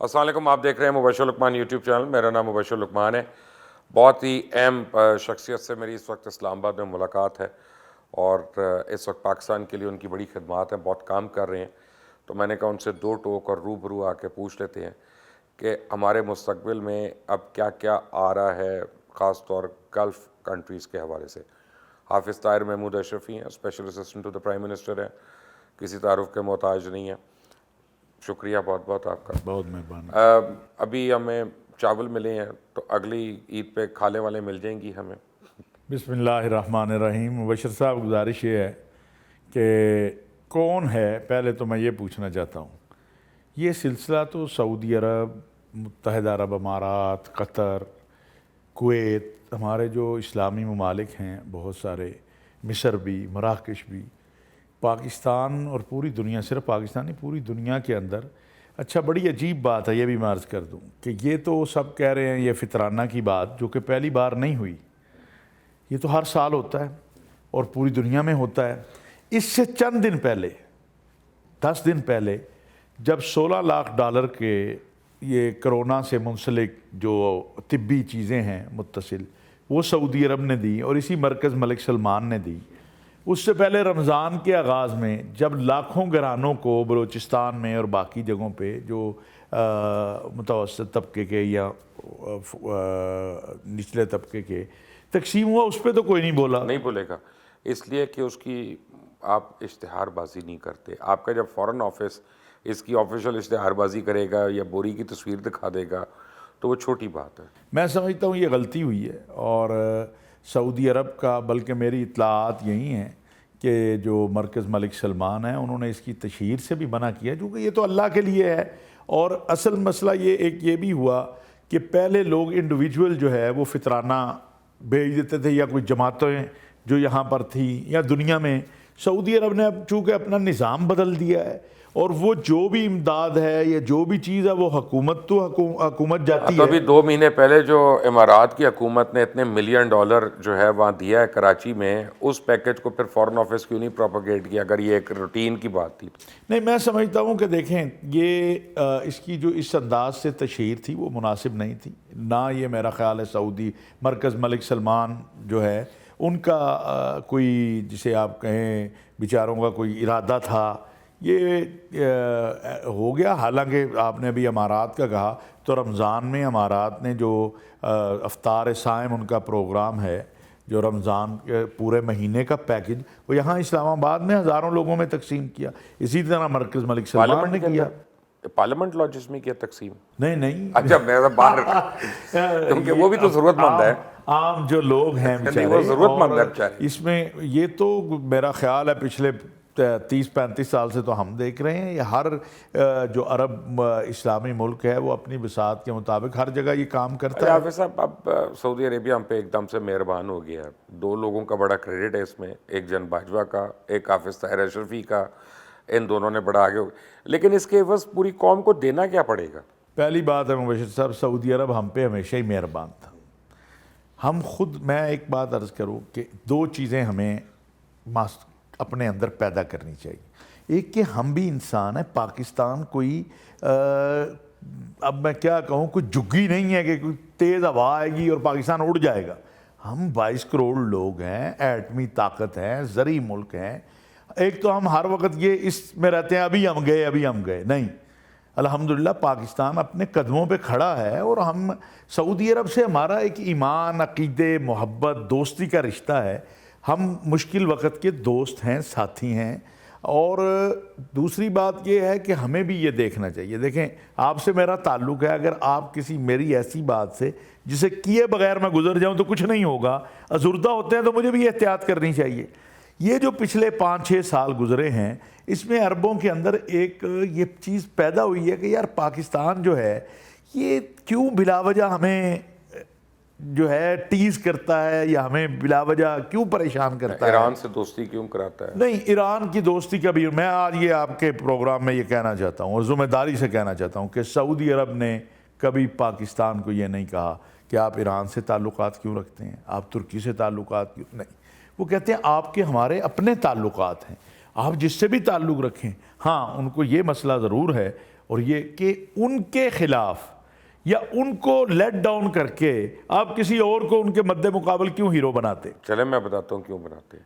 السلام علیکم، آپ دیکھ رہے ہیں مبشر لقمان یوٹیوب چینل. میرا نام مبشر لقمان ہے. بہت ہی اہم شخصیت سے میری اس وقت اسلام آباد میں ملاقات ہے اور اس وقت پاکستان کے لیے ان کی بڑی خدمات ہیں، بہت کام کر رہے ہیں. تو میں نے کہا ان سے دو ٹوک اور روبرو آ کے پوچھ لیتے ہیں کہ ہمارے مستقبل میں اب کیا کیا آ رہا ہے، خاص طور گلف کنٹریز کے حوالے سے. حافظ طاہر محمود اشرفی ہیں، special assistant to the prime minister ہیں، کسی تعارف کے محتاج نہیں ہیں. شکریہ بہت بہت آپ کا. بہت مہربانی. ابھی ہمیں چاول ملے ہیں تو اگلی عید پہ کھالے والے مل جائیں گی ہمیں. بسم اللہ الرحمن الرحیم. مبشر صاحب، گزارش یہ ہے کہ کون ہے، پہلے تو میں یہ پوچھنا چاہتا ہوں. یہ سلسلہ تو سعودی عرب، متحدہ عرب امارات، قطر، کویت، ہمارے جو اسلامی ممالک ہیں بہت سارے، مصر بھی، مراکش بھی، پاکستان اور پوری دنیا، صرف پاکستان نہیں پوری دنیا کے اندر. اچھا، بڑی عجیب بات ہے، یہ بھی میں عرض کر دوں کہ یہ تو سب کہہ رہے ہیں یہ فطرانہ کی بات، جو کہ پہلی بار نہیں ہوئی. یہ تو ہر سال ہوتا ہے اور پوری دنیا میں ہوتا ہے. اس سے چند دن پہلے، 10 دن پہلے، جب $16 لاکھ کے یہ کرونا سے منسلک جو طبی چیزیں ہیں متصل، وہ سعودی عرب نے دی اور اسی مرکز ملک سلمان نے دی. اس سے پہلے رمضان کے آغاز میں جب لاکھوں گھرانوں کو بلوچستان میں اور باقی جگہوں پہ جو متوسط طبقے کے یا نچلے طبقے کے تقسیم ہوا، اس پہ تو کوئی نہیں بولا. نہیں بولے گا، اس لیے کہ اس کی آپ اشتہار بازی نہیں کرتے. آپ کا جب فورن آفس اس کی آفیشیل اشتہار بازی کرے گا یا بوری کی تصویر دکھا دے گا تو وہ چھوٹی بات ہے. میں سمجھتا ہوں یہ غلطی ہوئی ہے اور سعودی عرب کا، بلکہ میری اطلاعات یہی ہیں کہ جو مرکز ملک سلمان ہیں انہوں نے اس کی تشہیر سے بھی منع کیا، کیونکہ یہ تو اللہ کے لیے ہے. اور اصل مسئلہ یہ بھی ہوا کہ پہلے لوگ انڈیویجول جو ہے وہ فطرانہ بھیج دیتے تھے، یا کوئی جماعتیں جو یہاں پر تھیں یا دنیا میں. سعودی عرب نے اب چونکہ اپنا نظام بدل دیا ہے اور وہ جو بھی امداد ہے یا جو بھی چیز ہے وہ حکومت جاتی تو ہے. ابھی 2 مہینے پہلے جو امارات کی حکومت نے اتنے $1 ملین جو ہے وہاں دیا ہے کراچی میں، اس پیکج کو پھر فورن آفس کیوں نہیں پروپیگیٹ کیا اگر یہ ایک روٹین کی بات تھی؟ نہیں، میں سمجھتا ہوں کہ دیکھیں یہ اس کی جو اس انداز سے تشہیر تھی وہ مناسب نہیں تھی. نہ یہ میرا خیال ہے سعودی مرکز ملک سلمان جو ہے ان کا کوئی، جسے آپ کہیں بیچاروں کا کوئی ارادہ تھا. یہ ہو گیا. حالانکہ آپ نے ابھی امارات کا کہا تو رمضان میں امارات نے جو افطار صائم ان کا پروگرام ہے، جو رمضان کے پورے مہینے کا پیکج، وہ یہاں اسلام آباد میں ہزاروں لوگوں میں تقسیم کیا. اسی طرح مرکز ملک سلمان نے کیا. پارلیمنٹ لاجز میں کیا تقسیم؟ نہیں. اچھا، میرا باہر، کیونکہ وہ بھی تو ضرورت مند ہے. عام جو لوگ ہیں بیچارے، وہ ضرورت مند ہے بیچارے. اس میں یہ تو میرا خیال ہے پچھلے 30-35 سال سے تو ہم دیکھ رہے ہیں، یہ ہر جو عرب اسلامی ملک ہے وہ اپنی بساط کے مطابق ہر جگہ یہ کام کرتا ہے. حافظ صاحب، اب سعودی عربیہ ہم پہ ایک دم سے مہربان ہو گیا ہے. 2 لوگوں کا بڑا کریڈٹ ہے اس میں، ایک جن باجوہ کا، ایک حافظ طاہر اشرفی کا. ان دونوں نے بڑا آگے ہو گیا، لیکن اس کے عوض پوری قوم کو دینا کیا پڑے گا؟ پہلی بات ہے مبشر صاحب، سعودی عرب ہم پہ ہمیشہ ہی مہربان تھا. ہم خود، میں ایک بات عرض کروں کہ 2 چیزیں ہمیں اپنے اندر پیدا کرنی چاہیے. ایک کہ ہم بھی انسان ہیں. پاکستان کوئی اب میں کیا کہوں، کوئی جھگی نہیں ہے کہ کوئی تیز ہوا آئے گی اور پاکستان اڑ جائے گا. ہم 22 کروڑ لوگ ہیں، ایٹمی طاقت ہیں، زرعی ملک ہیں. ایک تو ہم ہر وقت یہ اس میں رہتے ہیں ابھی ہم گئے نہیں. الحمدللہ پاکستان اپنے قدموں پہ کھڑا ہے اور ہم سعودی عرب سے ہمارا ایک ایمان، عقیدے، محبت، دوستی کا رشتہ ہے. ہم مشکل وقت کے دوست ہیں، ساتھی ہیں. اور دوسری بات یہ ہے کہ ہمیں بھی یہ دیکھنا چاہیے. دیکھیں، آپ سے میرا تعلق ہے، اگر آپ کسی میری ایسی بات سے جسے کیے بغیر میں گزر جاؤں تو کچھ نہیں ہوگا، ازردہ ہوتے ہیں تو مجھے بھی احتیاط کرنی چاہیے. یہ جو پچھلے 5-6 سال گزرے ہیں، اس میں عربوں کے اندر ایک یہ چیز پیدا ہوئی ہے کہ یار پاکستان جو ہے یہ کیوں بلا وجہ ہمیں جو ہے ٹیز کرتا ہے یا ہمیں بلا وجہ کیوں پریشان کرتا ہے. ایران سے دوستی کیوں کراتا ہے؟ نہیں، ایران کی دوستی کا بھی میں آج یہ آپ کے پروگرام میں یہ کہنا چاہتا ہوں اور ذمہ داری سے کہنا چاہتا ہوں کہ سعودی عرب نے کبھی پاکستان کو یہ نہیں کہا کہ آپ ایران سے تعلقات کیوں رکھتے ہیں، آپ ترکی سے تعلقات کیوں نہیں. وہ کہتے ہیں آپ کے ہمارے اپنے تعلقات ہیں. آپ جس سے بھی تعلق رکھیں، ہاں ان کو یہ مسئلہ ضرور ہے، اور یہ کہ ان کے خلاف یا ان کو لیٹ ڈاؤن کر کے آپ کسی اور کو ان کے مد مقابل کیوں ہیرو بناتے؟ چلے میں بتاتا ہوں کیوں بناتے ہیں،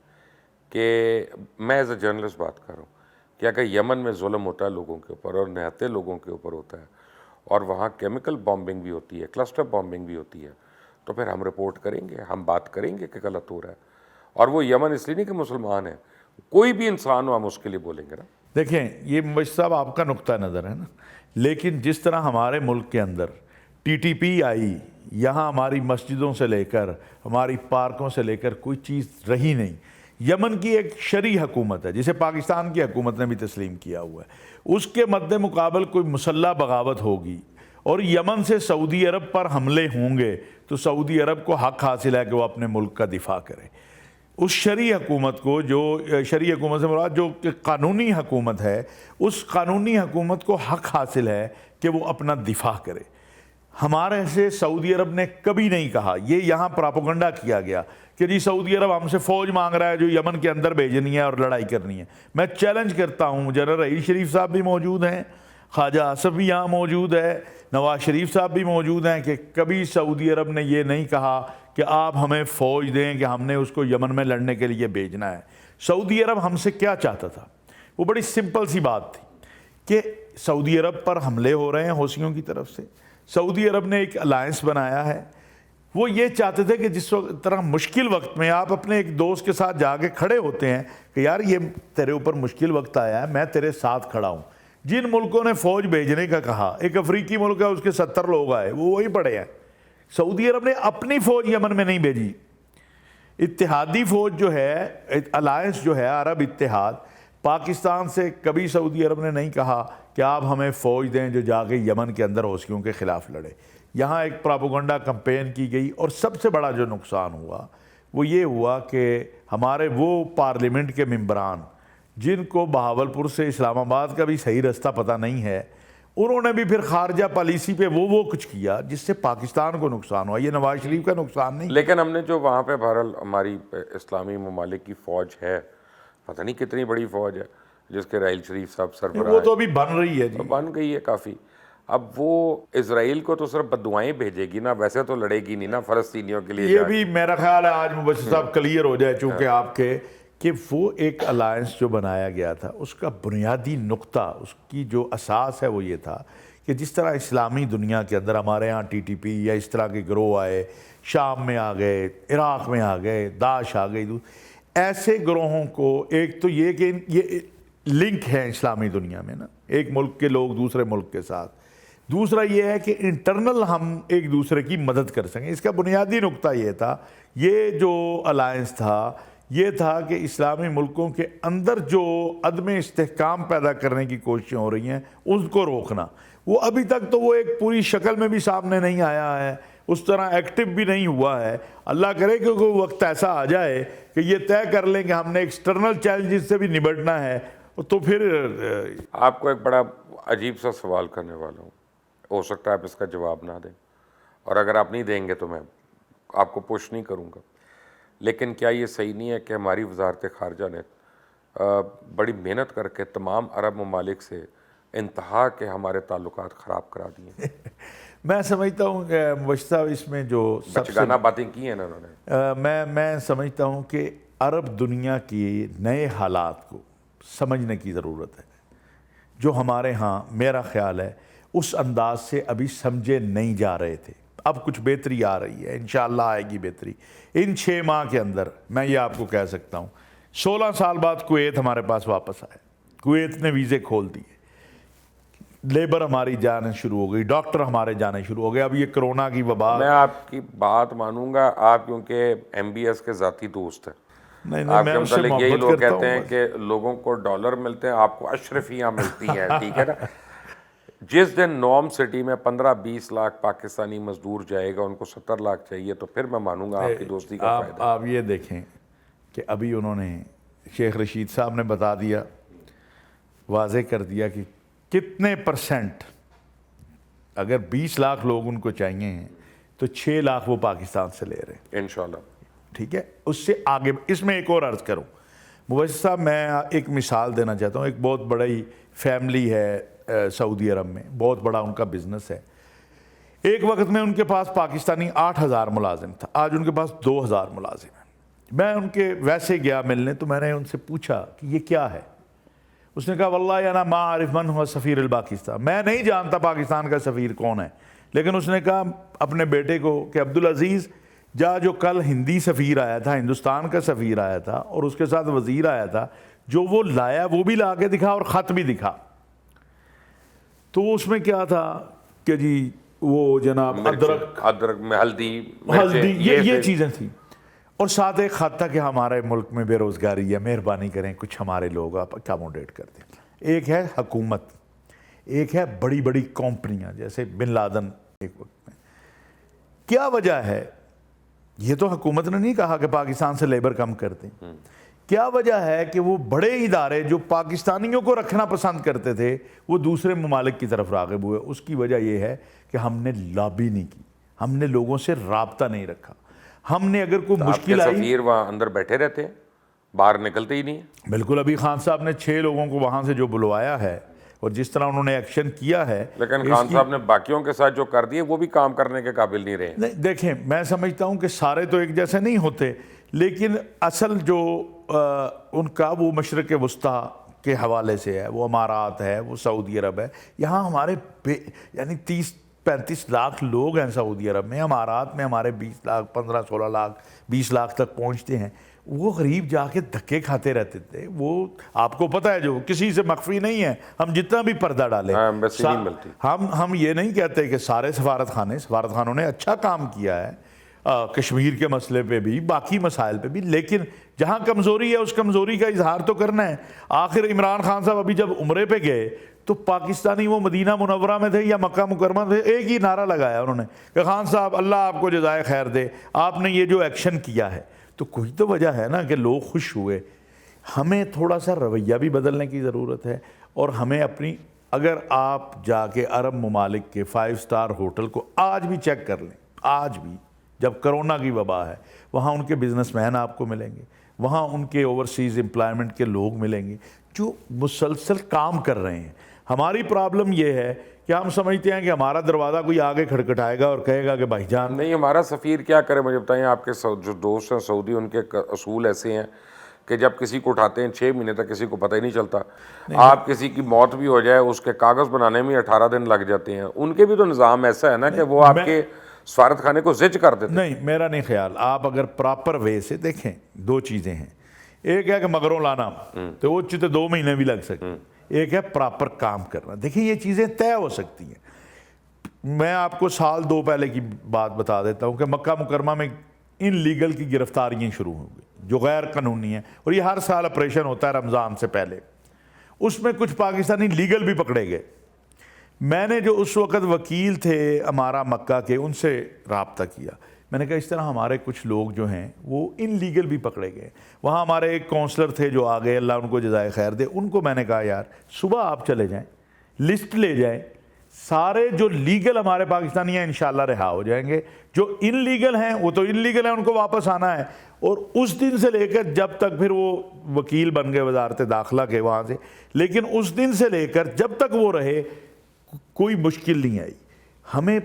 کہ میں ایز اے جرنلسٹ بات کر رہا ہوں کہ اگر یمن میں ظلم ہوتا ہے لوگوں کے اوپر اور نہتے لوگوں کے اوپر ہوتا ہے اور وہاں کیمیکل بامبنگ بھی ہوتی ہے، کلسٹر بامبنگ بھی ہوتی ہے، تو پھر ہم رپورٹ کریں گے، ہم بات کریں گے کہ غلط ہو رہا ہے. اور وہ یمن اس لیے نہیں کہ مسلمان ہیں، کوئی بھی انسان ہو ہم اس کے لیے بولیں گے نا. دیکھیں یہ مبشر صاحب آپ کا نقطہ نظر ہے نا، لیکن جس طرح ہمارے ملک کے اندر ٹی ٹی پی آئی، یہاں ہماری مسجدوں سے لے کر ہماری پارکوں سے لے کر کوئی چیز رہی نہیں. یمن کی ایک شرعی حکومت ہے جسے پاکستان کی حکومت نے بھی تسلیم کیا ہوا ہے، اس کے مد مقابل کوئی مسلح بغاوت ہوگی اور یمن سے سعودی عرب پر حملے ہوں گے تو سعودی عرب کو حق حاصل ہے کہ وہ اپنے ملک کا دفاع کرے. اس شرعی حکومت کو، جو شرعی حکومت سے مراد جو کہ قانونی حکومت ہے، اس قانونی حکومت کو حق حاصل ہے کہ وہ اپنا دفاع کرے. ہمارے سے سعودی عرب نے کبھی نہیں کہا، یہ یہاں پراپوگنڈا کیا گیا کہ جی سعودی عرب ہم سے فوج مانگ رہا ہے جو یمن کے اندر بھیجنی ہے اور لڑائی کرنی ہے. میں چیلنج کرتا ہوں، جنرل رحیل شریف صاحب بھی موجود ہیں، خواجہ آصف بھی یہاں موجود ہے، نواز شریف صاحب بھی موجود ہیں، کہ کبھی سعودی عرب نے یہ نہیں کہا کہ آپ ہمیں فوج دیں کہ ہم نے اس کو یمن میں لڑنے کے لیے بھیجنا ہے. سعودی عرب ہم سے کیا چاہتا تھا؟ وہ بڑی سمپل سی بات تھی کہ سعودی عرب پر حملے ہو رہے ہیں حوثیوں کی طرف سے، سعودی عرب نے ایک الائنس بنایا ہے. وہ یہ چاہتے تھے کہ جس طرح مشکل وقت میں آپ اپنے ایک دوست کے ساتھ جا کے کھڑے ہوتے ہیں کہ یار یہ تیرے اوپر مشکل وقت آیا ہے، میں تیرے ساتھ کھڑا ہوں. جن ملکوں نے فوج بھیجنے کا کہا، ایک افریقی ملک ہے اس کے 70 لوگ آئے، وہ وہی پڑے ہیں. سعودی عرب نے اپنی فوج یمن میں نہیں بھیجی. اتحادی فوج جو ہے، الائنس جو ہے عرب اتحاد، پاکستان سے کبھی سعودی عرب نے نہیں کہا کہ آپ ہمیں فوج دیں جو جا کے یمن کے اندر حوثیوں کے خلاف لڑے. یہاں ایک پراپوگنڈا کمپین کی گئی، اور سب سے بڑا جو نقصان ہوا وہ یہ ہوا کہ ہمارے وہ پارلیمنٹ کے ممبران جن کو بہاولپور سے اسلام آباد کا بھی صحیح رستہ پتہ نہیں ہے، انہوں نے بھی پھر خارجہ پالیسی پہ وہ کچھ کیا جس سے پاکستان کو نقصان ہوا. یہ نواز شریف کا نقصان نہیں. لیکن ہم نے جو وہاں پہ بہرحال ہماری اسلامی ممالک کی فوج ہے، پتہ نہیں کتنی بڑی فوج ہے جس کے رحیل شریف صاحب سربراہ وہ تو ابھی بن رہی ہے جی، بن گئی ہے کافی. اب وہ اسرائیل کو تو صرف بددعائیں بھیجے گی نا، ویسے تو لڑے گی نہیں نا فلسطینیوں کے لیے. یہ بھی میرا خیال ہے آج مبشر صاحب کلیئر ہو جائے چونکہ آپ کے، کہ وہ ایک الائنس جو بنایا گیا تھا اس کا بنیادی نقطہ، اس کی جو اساس ہے وہ یہ تھا کہ جس طرح اسلامی دنیا کے اندر ہمارے ہاں ٹی ٹی پی یا اس طرح کے گروہ آئے، شام میں آ گئے، عراق میں آ گئے، داعش آ گئی، ایسے گروہوں کو ایک تو یہ کہ یہ لنک ہے اسلامی دنیا میں نا، ایک ملک کے لوگ دوسرے ملک کے ساتھ. دوسرا یہ ہے کہ انٹرنل ہم ایک دوسرے کی مدد کر سکیں. اس کا بنیادی نقطہ یہ تھا، یہ جو الائنس تھا یہ تھا کہ اسلامی ملکوں کے اندر جو عدم استحکام پیدا کرنے کی کوششیں ہو رہی ہیں ان کو روکنا. وہ ابھی تک تو وہ ایک پوری شکل میں بھی سامنے نہیں آیا ہے، اس طرح ایکٹیو بھی نہیں ہوا ہے. اللہ کرے کہ کوئی وقت ایسا آ جائے کہ یہ طے کر لیں کہ ہم نے ایکسٹرنل چیلنجز سے بھی نبٹنا ہے، تو پھر آپ کو ایک بڑا عجیب سا سوال کرنے والا ہوں، ہو سکتا ہے آپ اس کا جواب نہ دیں، اور اگر آپ نہیں دیں گے تو میں آپ کو پوش نہیں کروں گا. لیکن کیا یہ صحیح نہیں ہے کہ ہماری وزارت خارجہ نے بڑی محنت کر کے تمام عرب ممالک سے انتہا کے ہمارے تعلقات خراب کرا دیے؟ میں سمجھتا ہوں کہ مبشر صاحب اس میں جو بچگانہ باتیں کی ہیں نا انہوں نے. میں سمجھتا ہوں کہ عرب دنیا کی نئے حالات کو سمجھنے کی ضرورت ہے، جو ہمارے ہاں میرا خیال ہے اس انداز سے ابھی سمجھے نہیں جا رہے تھے. اب کچھ بہتری آ رہی ہے، انشاءاللہ آئے گی بہتری. ان 6 ماہ کے اندر میں یہ آپ کو کہہ سکتا ہوں 16 سال بعد کویت ہمارے پاس واپس آئے، کویت نے ویزے کھول دیے، لیبر ہماری جانے شروع ہو گئی، ڈاکٹر ہمارے جانے شروع ہو گئے. اب یہ کرونا کی وبا، میں آپ کی بات مانوں گا، آپ کیونکہ ایم بی ایس کے ذاتی دوست ہیں، نہیں آپ میں کے اس سے متعلق یہی محبت لوگ کرتا کہتے ہیں ہوں. کہ لوگوں کو ڈالر ملتے ہیں، آپ کو اشرفیاں ملتی ہیں. ٹھیک ہے نا. جس دن نوم سٹی میں 15-20 لاکھ پاکستانی مزدور جائے گا، ان کو 70 لاکھ چاہیے، تو پھر میں مانوں گا آپ کی دوستی کا فائدہ. آپ یہ دیکھیں کہ ابھی انہوں نے شیخ رشید صاحب نے بتا دیا، واضح کر دیا کہ کتنے پرسنٹ، اگر 20 لاکھ لوگ ان کو چاہیے ہیں تو 6 لاکھ وہ پاکستان سے لے رہے ہیں انشاءاللہ. ٹھیک ہے. اس سے آگے اس میں ایک اور عرض کروں، مبشر صاحب میں ایک مثال دینا چاہتا ہوں. ایک بہت بڑی فیملی ہے سعودی عرب میں, بہت بڑا ان کا بزنس ہے. ایک وقت میں ان کے پاس پاکستانی 8,000 ملازم تھا, آج ان کے پاس 2,000 ملازم ہیں. میں ان کے ویسے گیا ملنے تو میں نے ان سے پوچھا کہ یہ کیا ہے. اس نے کہا واللہ انا ما اعرف من هو سفیر الپاکستان, میں نہیں جانتا پاکستان کا سفیر کون ہے, لیکن اس نے کہا اپنے بیٹے کو کہ عبدالعزیز جو کل ہندی سفیر آیا تھا, ہندوستان کا سفیر آیا تھا اور اس کے ساتھ وزیر آیا تھا, جو وہ لایا وہ بھی لا کے دکھا اور خط بھی دکھا. تو اس میں کیا تھا کہ جی وہ جناب ادرک میں ہلدی یہ چیزیں تھیں, اور ساتھ ایک خط تھا کہ ہمارے ملک میں بے روزگاری ہے, مہربانی کریں کچھ ہمارے لوگ آپ اکاموڈیٹ کر دیں. ایک ہے حکومت, ایک ہے بڑی بڑی کمپنیاں جیسے بن لادن. ایک وقت میں کیا وجہ ہے, یہ تو حکومت نے نہیں کہا کہ پاکستان سے لیبر کم کر دیں, کیا وجہ ہے کہ وہ بڑے ادارے جو پاکستانیوں کو رکھنا پسند کرتے تھے وہ دوسرے ممالک کی طرف راغب ہوئے. اس کی وجہ یہ ہے کہ ہم نے لابی نہیں کی, ہم نے لوگوں سے رابطہ نہیں رکھا. ہم نے اگر کوئی مشکل آئی, سفیر وہاں اندر بیٹھے رہتے ہیں, باہر نکلتے ہی نہیں. بالکل, ابھی خان صاحب نے 6 لوگوں کو وہاں سے جو بلوایا ہے اور جس طرح انہوں نے ایکشن کیا ہے, لیکن خان صاحب نے باقیوں کے ساتھ جو کر دیے وہ بھی کام کرنے کے قابل نہیں رہے. نہیں دیکھیں, میں سمجھتا ہوں کہ سارے تو ایک جیسے نہیں ہوتے, لیکن اصل جو ان کا وہ مشرق وسطیٰ کے حوالے سے ہے, وہ امارات ہے, وہ سعودی عرب ہے. یہاں ہمارے یعنی 30-35 لاکھ لوگ ہیں سعودی عرب میں, امارات میں ہمارے 20 لاکھ 15-16 لاکھ 20 لاکھ تک پہنچتے ہیں. وہ غریب جا کے دھکے کھاتے رہتے تھے. وہ آپ کو پتہ ہے جو کسی سے مخفی نہیں ہے, ہم جتنا بھی پردہ ڈالیں ہم یہ نہیں کہتے کہ سارے سفارت خانوں نے اچھا کام کیا ہے کشمیر کے مسئلے پہ بھی, باقی مسائل پہ بھی, لیکن جہاں کمزوری ہے اس کمزوری کا اظہار تو کرنا ہے. آخر عمران خان صاحب ابھی جب عمرے پہ گئے تو پاکستانی وہ مدینہ منورہ میں تھے یا مکہ مکرمہ تھے, ایک ہی نعرہ لگایا انہوں نے کہ خان صاحب اللہ آپ کو جزائے خیر دے, آپ نے یہ جو ایکشن کیا ہے. تو کوئی تو وجہ ہے نا کہ لوگ خوش ہوئے. ہمیں تھوڑا سا رویہ بھی بدلنے کی ضرورت ہے, اور ہمیں اپنی, اگر آپ جا کے عرب ممالک کے 5 اسٹار ہوٹل کو آج بھی چیک کر لیں, آج بھی جب کرونا کی وبا ہے, وہاں ان کے بزنس مین آپ کو ملیں گے, وہاں ان کے اوورسیز امپلائمنٹ کے لوگ ملیں گے جو مسلسل کام کر رہے ہیں. ہماری پرابلم یہ ہے کہ ہم سمجھتے ہیں کہ ہمارا دروازہ کوئی آگے کھٹکھٹائے گا اور کہے گا کہ بھائی جان. نہیں, ہمارا سفیر کیا کرے, مجھے بتائیں. آپ کے جو دوست ہیں سعودی, ان کے اصول ایسے ہیں کہ جب کسی کو اٹھاتے ہیں 6 مہینے تک کسی کو پتہ ہی نہیں چلتا. آپ کسی کی موت بھی ہو جائے اس کے کاغذ بنانے میں 18 دن لگ جاتے ہیں. ان کے بھی تو نظام ایسا ہے نا کہ وہ آپ کے سفارت خانے کو زج کر دیتے. نہیں, میرا نہیں خیال. آپ اگر پراپر وے سے دیکھیں, 2 چیزیں ہیں. ایک ہے کہ مگروں لانا, تو وہ چیزیں 2 مہینے بھی لگ سکتے. ایک ہے پراپر کام کرنا. دیکھیں یہ چیزیں طے ہو سکتی ہیں. میں آپ کو 1-2 پہلے کی بات بتا دیتا ہوں کہ مکہ مکرمہ میں ان لیگل کی گرفتاریاں شروع ہو گئی جو غیر قانونی ہیں, اور یہ ہر سال آپریشن ہوتا ہے رمضان سے پہلے. اس میں کچھ پاکستانی لیگل بھی پکڑے گئے. میں نے جو اس وقت وکیل تھے ہمارا مکہ کے, ان سے رابطہ کیا. میں نے کہا اس طرح ہمارے کچھ لوگ جو ہیں وہ ان لیگل بھی پکڑے گئے. وہاں ہمارے ایک کونسلر تھے جو آگئے, اللہ ان کو جزائے خیر دے. ان کو میں نے کہا یار صبح آپ چلے جائیں, لسٹ لے جائیں, سارے جو لیگل ہمارے پاکستانی ہیں انشاءاللہ رہا ہو جائیں گے. جو ان لیگل ہیں وہ تو ان لیگل ہیں, ان کو واپس آنا ہے. اور اس دن سے لے کر جب تک, پھر وہ وکیل بن گئے وزارت داخلہ کے وہاں سے, لیکن اس دن سے لے کر جب تک وہ رہے کوئی مشکل نہیں آئی. ہمیں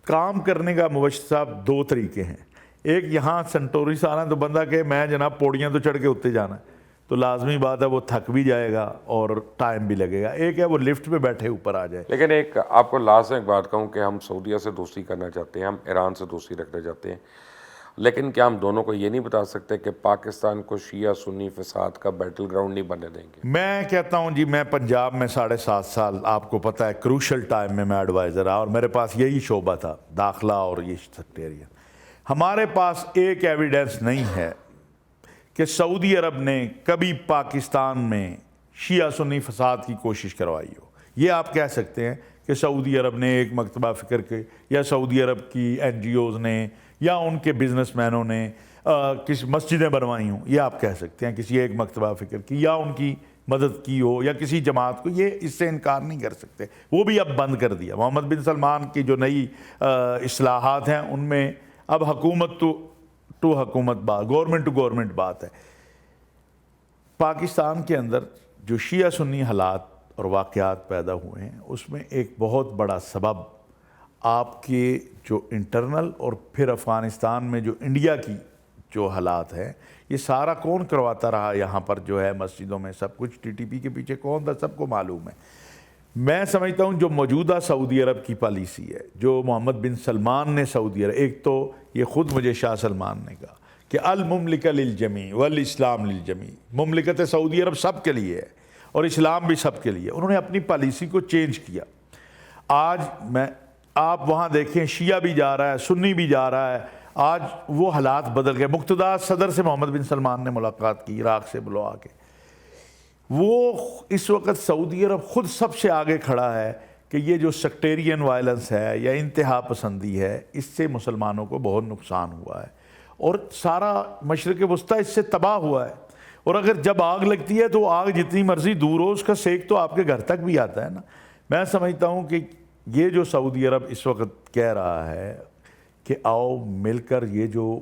کام کرنے کا مبشر صاحب 2 طریقے ہیں. ایک یہاں سنٹوری سے آنا تو بندہ کہ میں جناب پوڑیاں تو چڑھ کے اتنے جانا ہے, تو لازمی بات ہے وہ تھک بھی جائے گا اور ٹائم بھی لگے گا. ایک ہے وہ لفٹ پہ بیٹھے اوپر آ جائے. لیکن ایک آپ کو لاسٹ میں ایک بات کہوں کہ ہم سعودیہ سے دوستی کرنا چاہتے ہیں, ہم ایران سے دوستی رکھنا چاہتے ہیں, لیکن کیا ہم دونوں کو یہ نہیں بتا سکتے کہ پاکستان کو شیعہ سنی فساد کا بیٹل گراؤنڈ نہیں بننے دیں گے؟ میں کہتا ہوں جی, میں پنجاب میں 7.5 سال, آپ کو پتہ ہے کروشل ٹائم میں ایڈوائزر رہا, اور میرے پاس یہی شعبہ تھا, داخلہ اور یہ سیکٹریٹ. ہمارے پاس ایک ایویڈنس نہیں ہے کہ سعودی عرب نے کبھی پاکستان میں شیعہ سنی فساد کی کوشش کروائی ہو. یہ آپ کہہ سکتے ہیں کہ سعودی عرب نے ایک مکتبہ فکر کے, یا سعودی عرب کی NGOز نے, یا ان کے بزنس مینوں نے کسی مسجدیں بنوائی ہوں. یہ آپ کہہ سکتے ہیں کسی ایک مکتبہ فکر کی, یا ان کی مدد کی ہو, یا کسی جماعت کو. یہ اس سے انکار نہیں کر سکتے. وہ بھی اب بند کر دیا. محمد بن سلمان کی جو نئی اصلاحات ہیں ان میں اب حکومت ٹو حکومت بات, گورنمنٹ ٹو گورنمنٹ بات ہے. پاکستان کے اندر جو شیعہ سنی حالات اور واقعات پیدا ہوئے ہیں اس میں ایک بہت بڑا سبب آپ کے جو انٹرنل اور پھر افغانستان میں جو انڈیا کی جو حالات ہیں یہ سارا کون کرواتا رہا یہاں پر جو ہے مسجدوں میں سب کچھ ٹی ٹی پی کے پیچھے کون تھا سب کو معلوم ہے. میں سمجھتا ہوں جو موجودہ سعودی عرب کی پالیسی ہے جو محمد بن سلمان نے سعودی عرب ایک تو یہ خود مجھے شاہ سلمان نے کہا کہ المملکہ للجمیع والاسلام للجمیع مملکت سعودی عرب سب کے لیے ہے اور اسلام بھی سب کے لیے. انہوں نے اپنی پالیسی کو چینج کیا. آج آپ وہاں دیکھیں شیعہ بھی جا رہا ہے سنی بھی جا رہا ہے. آج وہ حالات بدل گئے. مقتدیٰ صدر سے محمد بن سلمان نے ملاقات کی عراق سے بلوا کے. وہ اس وقت سعودی عرب خود سب سے آگے کھڑا ہے کہ یہ جو سیکٹیرین وائلنس ہے یا انتہا پسندی ہے اس سے مسلمانوں کو بہت نقصان ہوا ہے اور سارا مشرق وسطیٰ اس سے تباہ ہوا ہے. اور اگر جب آگ لگتی ہے تو آگ جتنی مرضی دور ہو اس کا سیک تو آپ کے گھر تک بھی آتا ہے نا. میں سمجھتا ہوں کہ یہ جو سعودی عرب اس وقت کہہ رہا ہے کہ آؤ مل کر یہ جو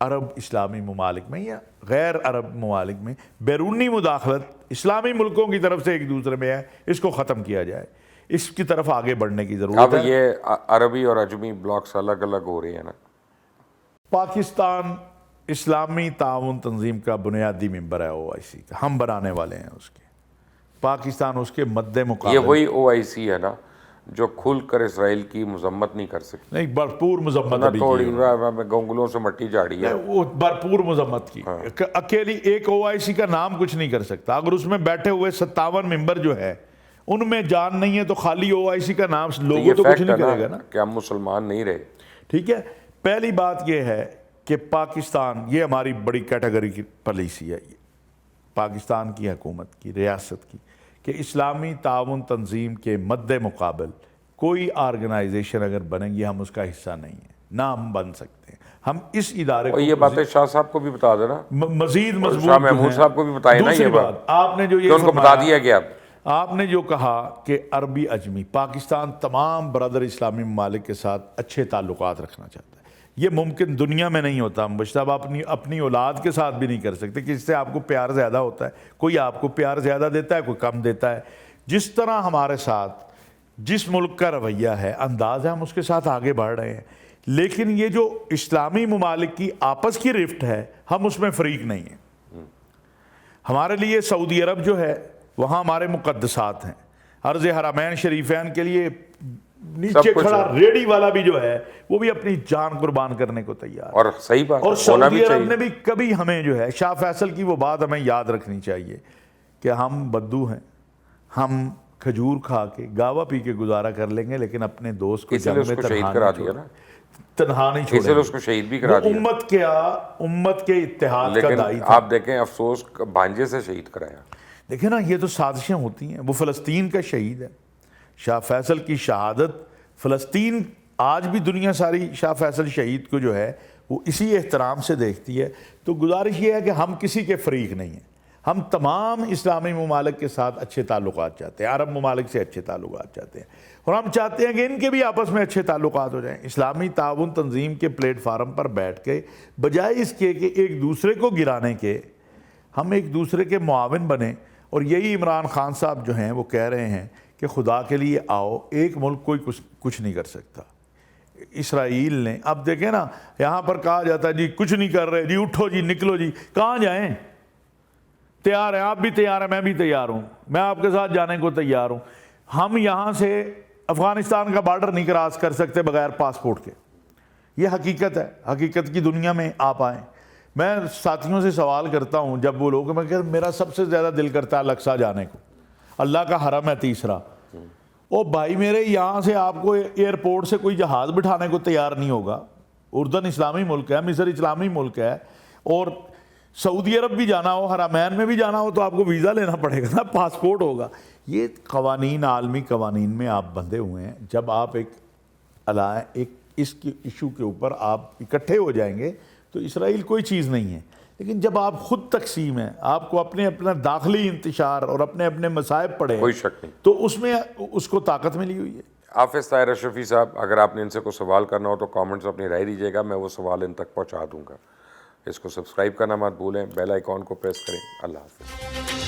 عرب اسلامی ممالک میں یا غیر عرب ممالک میں بیرونی مداخلت اسلامی ملکوں کی طرف سے ایک دوسرے میں ہے اس کو ختم کیا جائے. اس کی طرف آگے بڑھنے کی ضرورت ہے. اب یہ عربی اور عجمی بلاکس الگ الگ ہو رہے ہیں نا. پاکستان اسلامی تعاون تنظیم کا بنیادی ممبر ہے OIC کا. ہم بنانے والے ہیں اس کے. پاکستان اس کے مد مقابل یہ وہی OIC ہے نا جو کھل کر اسرائیل کی مذمت نہیں کر سکتی. نہیں بھرپور مذمت ابھی تھوڑی گونگلوں سے مٹی جاڑی ہے. وہ بھرپور مذمت کی. اکیلی ایک OIC کا نام کچھ نہیں کر سکتا. اگر اس میں بیٹھے ہوئے 57 ممبر جو ہے ان میں جان نہیں ہے تو خالی OIC کا نام لوگوں تو کچھ نہیں کرے گا نا کہ ہم مسلمان نہیں رہے. ٹھیک ہے. پہلی بات یہ ہے کہ پاکستان یہ ہماری بڑی کیٹیگری کی پالیسی ہے پاکستان کی حکومت کی ریاست کی کہ اسلامی تعاون تنظیم کے مد مقابل کوئی آرگنائزیشن اگر بنے گی ہم اس کا حصہ نہیں ہیں نہ ہم بن سکتے ہیں. ہم اس ادارے کو یہ باتیں شاہ صاحب کو بھی بتا دینا مزید مضبوط شاہ محمود صاحب کو بھی بتائے نا. یہ بات آپ نے جو یہ ان کو بتا دیا گیا. آپ نے جو کہا کہ عربی عجمی پاکستان تمام برادر اسلامی ممالک کے ساتھ اچھے تعلقات رکھنا چاہتا ہے. یہ ممکن دنیا میں نہیں ہوتا. مشتبہ آپ اپنی اولاد کے ساتھ بھی نہیں کر سکتے کہ اس سے آپ کو پیار زیادہ ہوتا ہے. کوئی آپ کو پیار زیادہ دیتا ہے کوئی کم دیتا ہے. جس طرح ہمارے ساتھ جس ملک کا رویہ ہے انداز ہے ہم اس کے ساتھ آگے بڑھ رہے ہیں. لیکن یہ جو اسلامی ممالک کی آپس کی رفٹ ہے ہم اس میں فریق نہیں ہیں. ہمارے لیے سعودی عرب جو ہے وہاں ہمارے مقدسات ہیں. عرض حرمین شریفین کے لیے نیچے کھڑا ریڈی والا بھی جو ہے وہ بھی اپنی جان قربان کرنے کو تیار. اور صحیح بات اور سعودی عرب نے بھی کبھی ہمیں جو ہے شاہ فیصل کی وہ بات ہمیں یاد رکھنی چاہیے کہ ہم بدو ہیں. ہم کھجور کھا کے گاوا پی کے گزارا کر لیں گے لیکن اپنے دوست کو جنگ میں تنہا نہیں چھوڑیں گے. اس کو شہید بھی کرا دیا. امت کے اتحاد کا داعی تھا. آپ دیکھیں افسوس بھانجے سے شہید کرایا. دیکھیں نا یہ تو سازشیں ہوتی ہیں. وہ فلسطین کا شہید ہے. شاہ فیصل کی شہادت فلسطین آج بھی دنیا ساری شاہ فیصل شہید کو جو ہے وہ اسی احترام سے دیکھتی ہے. تو گزارش یہ ہے کہ ہم کسی کے فریق نہیں ہیں. ہم تمام اسلامی ممالک کے ساتھ اچھے تعلقات چاہتے ہیں. عرب ممالک سے اچھے تعلقات چاہتے ہیں اور ہم چاہتے ہیں کہ ان کے بھی آپس میں اچھے تعلقات ہو جائیں. اسلامی تعاون تنظیم کے پلیٹ فارم پر بیٹھ کے بجائے اس کے کہ ایک دوسرے کو گرانے کے ہم ایک دوسرے کے معاون بنیں. اور یہی عمران خان صاحب جو ہیں وہ کہہ رہے ہیں کہ خدا کے لیے آؤ. ایک ملک کوئی کچھ نہیں کر سکتا. اسرائیل نے اب دیکھیں نا یہاں پر کہا جاتا ہے جی کچھ نہیں کر رہے جی اٹھو جی نکلو جی. کہاں جائیں؟ تیار ہیں آپ بھی تیار ہیں میں بھی تیار ہوں. میں آپ کے ساتھ جانے کو تیار ہوں. ہم یہاں سے افغانستان کا بارڈر نہیں کراس کر سکتے بغیر پاسپورٹ کے. یہ حقیقت ہے. حقیقت کی دنیا میں آپ آئیں. میں ساتھیوں سے سوال کرتا ہوں جب وہ لوگ میں کہ میرا سب سے زیادہ دل کرتا ہے الاقصی جانے کو. اللہ کا حرم ہے تیسرا. او بھائی میرے یہاں سے آپ کو ایئرپورٹ سے کوئی جہاز بٹھانے کو تیار نہیں ہوگا. اردن اسلامی ملک ہے, مصر اسلامی ملک ہے, اور سعودی عرب بھی جانا ہو حرمین میں بھی جانا ہو تو آپ کو ویزا لینا پڑے گا نا, پاسپورٹ ہوگا. یہ قوانین عالمی قوانین میں آپ بندھے ہوئے ہیں. جب آپ ایک اس کی ایشو کے اوپر آپ اکٹھے ہو جائیں گے تو اسرائیل کوئی چیز نہیں ہے. لیکن جب آپ خود تقسیم ہیں, آپ کو اپنا داخلی انتشار اور اپنے مصائب پڑے کوئی شک نہیں, تو اس میں اس کو طاقت ملی ہوئی ہے. حافظ طاہر اشرفی صاحب, اگر آپ نے ان سے کوئی سوال کرنا ہو تو کامنٹس اپنی رائے دیجیے گا, میں وہ سوال ان تک پہنچا دوں گا. اس کو سبسکرائب کرنا مت بھولیں, بیل آئیکن کو پریس کریں. اللہ حافظ.